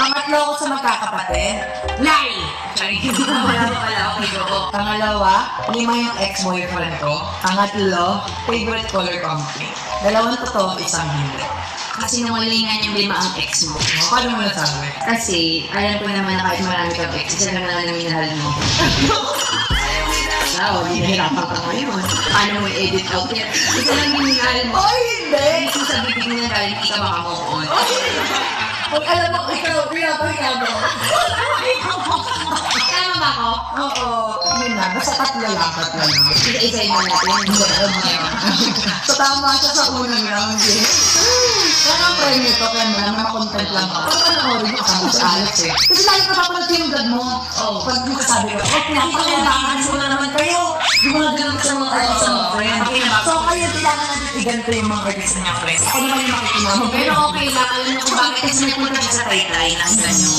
Pangatlo ako sa magkakapatid. Lie! Sorry, wala pa pala ako ko. Pangalawa, 5 yung ex-boyfriend ko. Pangatlo, favorite color company. Dalawang totoo, isang hindi. Kasi nangalingan yung 5 ang ex mo. Paano mo nasabi? Kasi, alam ko naman na kahit marami kang ex, isa naman ang minahal mo. Wow, hinahirapan ka ngayon. Paano mo i-edit out yan? Isa lang yung minahal mo. Ay, hindi! Hindi sa bibig mo na dahil hindi ka makamove on. Pag alam mo, ikaw, pinapahinggan mo. Tama ba ako? Oo. Yun na, basta tatlo lang. Isa-isay mo natin. So tama siya sa unang round eh. Kaya ang premyo to, kaya naman makontent lang ako. Pero panoorin ko kasama si Alex eh. Kasi lagi ka papalag yung dad mo. Pag mo kasabi ko, pinapakailangan mo na naman kayo. Gumagano'n ka sa mga artist sa mga friend. So kaya kailangan natin iganto yung mga artist niya friend. Ako naman yung makikinamo. Pero okay lang, alam mo kung bakit kasi napunta siya sa taytay ng ganyan.